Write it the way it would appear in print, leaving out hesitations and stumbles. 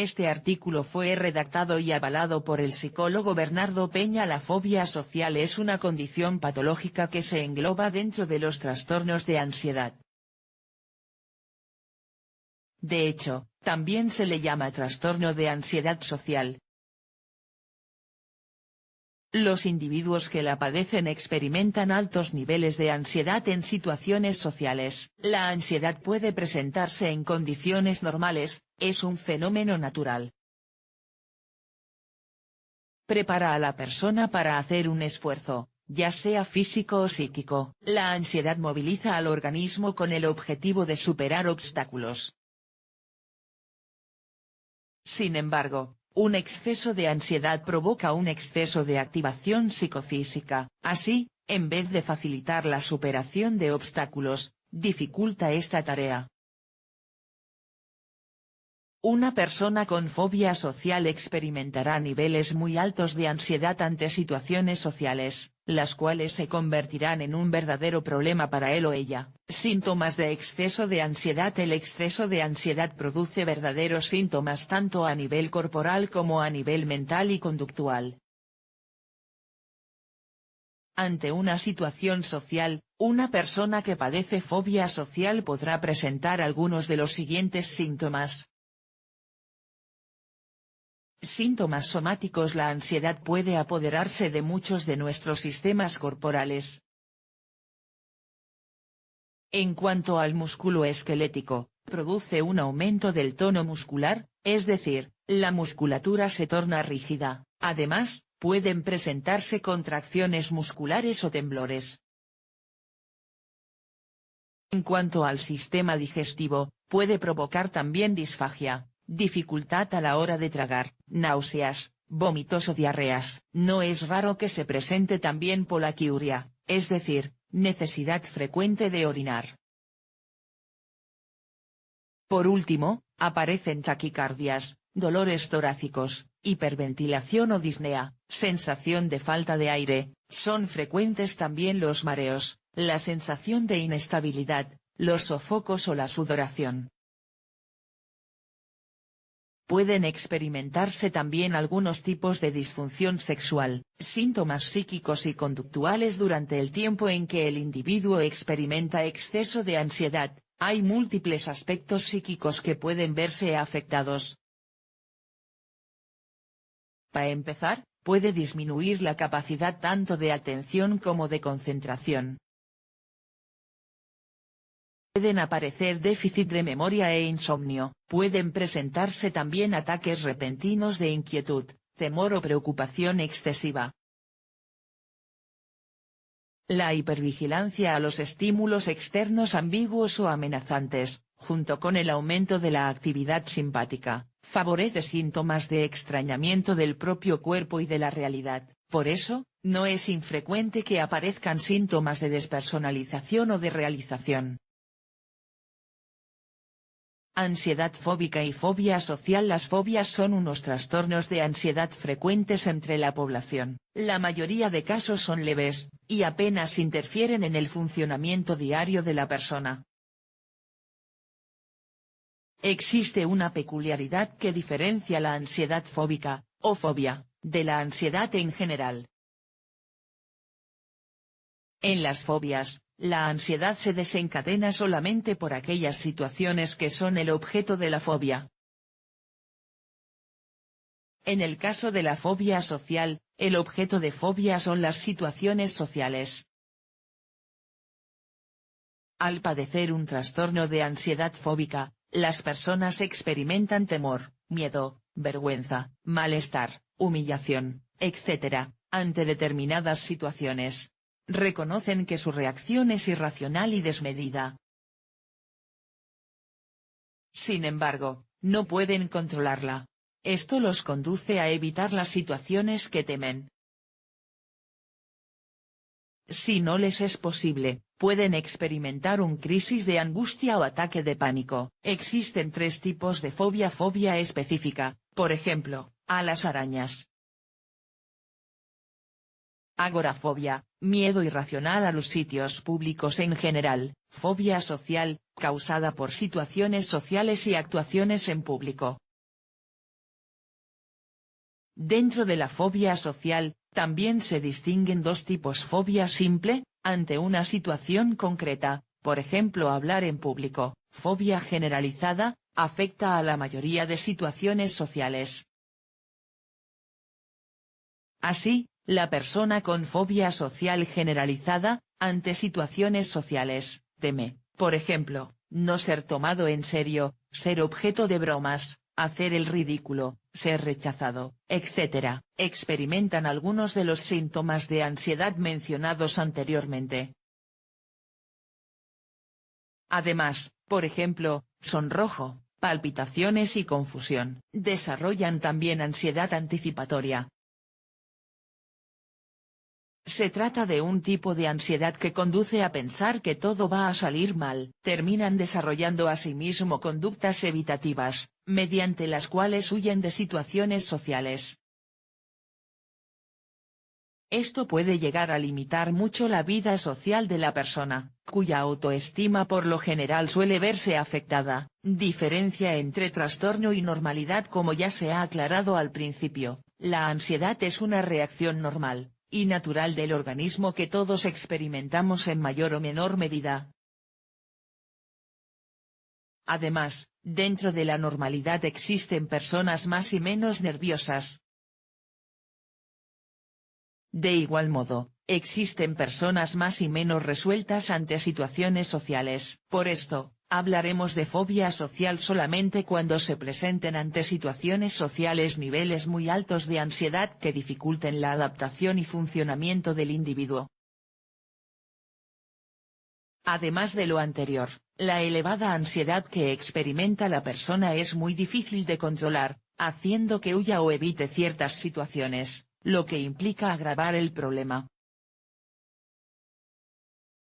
Este artículo fue redactado y avalado por el psicólogo Bernardo Peña. La fobia social es una condición patológica que se engloba dentro de los trastornos de ansiedad. De hecho, también se le llama trastorno de ansiedad social. Los individuos que la padecen experimentan altos niveles de ansiedad en situaciones sociales. La ansiedad puede presentarse en condiciones normales, es un fenómeno natural. Prepara a la persona para hacer un esfuerzo, ya sea físico o psíquico. La ansiedad moviliza al organismo con el objetivo de superar obstáculos. Sin embargo, un exceso de ansiedad provoca un exceso de activación psicofísica. Así, en vez de facilitar la superación de obstáculos, dificulta esta tarea. Una persona con fobia social experimentará niveles muy altos de ansiedad ante situaciones sociales, las cuales se convertirán en un verdadero problema para él o ella. Síntomas de exceso de ansiedad. El exceso de ansiedad produce verdaderos síntomas tanto a nivel corporal como a nivel mental y conductual. Ante una situación social, una persona que padece fobia social podrá presentar algunos de los siguientes síntomas. Síntomas somáticos. La ansiedad puede apoderarse de muchos de nuestros sistemas corporales. En cuanto al músculo esquelético, produce un aumento del tono muscular, es decir, la musculatura se torna rígida. Además, pueden presentarse contracciones musculares o temblores. En cuanto al sistema digestivo, puede provocar también disfagia, dificultad a la hora de tragar, náuseas, vómitos o diarreas. No es raro que se presente también poliquiuria, es decir, necesidad frecuente de orinar. Por último, aparecen taquicardias, dolores torácicos, hiperventilación o disnea, sensación de falta de aire. Son frecuentes también los mareos, la sensación de inestabilidad, los sofocos o la sudoración. Pueden experimentarse también algunos tipos de disfunción sexual, síntomas psíquicos y conductuales durante el tiempo en que el individuo experimenta exceso de ansiedad. Hay múltiples aspectos psíquicos que pueden verse afectados. Para empezar, puede disminuir la capacidad tanto de atención como de concentración. Pueden aparecer déficit de memoria e insomnio. Pueden presentarse también ataques repentinos de inquietud, temor o preocupación excesiva. La hipervigilancia a los estímulos externos ambiguos o amenazantes, junto con el aumento de la actividad simpática, favorece síntomas de extrañamiento del propio cuerpo y de la realidad. Por eso, no es infrecuente que aparezcan síntomas de despersonalización o de realización. Ansiedad fóbica y fobia social. Las fobias son unos trastornos de ansiedad frecuentes entre la población. La mayoría de casos son leves, y apenas interfieren en el funcionamiento diario de la persona. Existe una peculiaridad que diferencia la ansiedad fóbica, o fobia, de la ansiedad en general. En las fobias, la ansiedad se desencadena solamente por aquellas situaciones que son el objeto de la fobia. En el caso de la fobia social, el objeto de fobia son las situaciones sociales. Al padecer un trastorno de ansiedad fóbica, las personas experimentan temor, miedo, vergüenza, malestar, humillación, etc., ante determinadas situaciones. Reconocen que su reacción es irracional y desmedida. Sin embargo, no pueden controlarla. Esto los conduce a evitar las situaciones que temen. Si no les es posible, pueden experimentar un crisis de angustia o ataque de pánico. Existen 3 tipos de fobia. Fobia específica, por ejemplo, a las arañas. Agorafobia, miedo irracional a los sitios públicos en general. Fobia social, causada por situaciones sociales y actuaciones en público. Dentro de la fobia social, también se distinguen dos tipos: fobia simple, ante una situación concreta, por ejemplo hablar en público; fobia generalizada, afecta a la mayoría de situaciones sociales. Así, la persona con fobia social generalizada, ante situaciones sociales, teme, por ejemplo, no ser tomado en serio, ser objeto de bromas, hacer el ridículo, ser rechazado, etc. Experimentan algunos de los síntomas de ansiedad mencionados anteriormente. Además, por ejemplo, sonrojo, palpitaciones y confusión. Desarrollan también ansiedad anticipatoria. Se trata de un tipo de ansiedad que conduce a pensar que todo va a salir mal. Terminan desarrollando asimismo conductas evitativas, mediante las cuales huyen de situaciones sociales. Esto puede llegar a limitar mucho la vida social de la persona, cuya autoestima por lo general suele verse afectada. Diferencia entre trastorno y normalidad. Como ya se ha aclarado al principio, la ansiedad es una reacción normal y natural del organismo que todos experimentamos en mayor o menor medida. Además, dentro de la normalidad existen personas más y menos nerviosas. De igual modo, existen personas más y menos resueltas ante situaciones sociales. Por esto, hablaremos de fobia social solamente cuando se presenten ante situaciones sociales niveles muy altos de ansiedad que dificulten la adaptación y funcionamiento del individuo. Además de lo anterior, la elevada ansiedad que experimenta la persona es muy difícil de controlar, haciendo que huya o evite ciertas situaciones, lo que implica agravar el problema.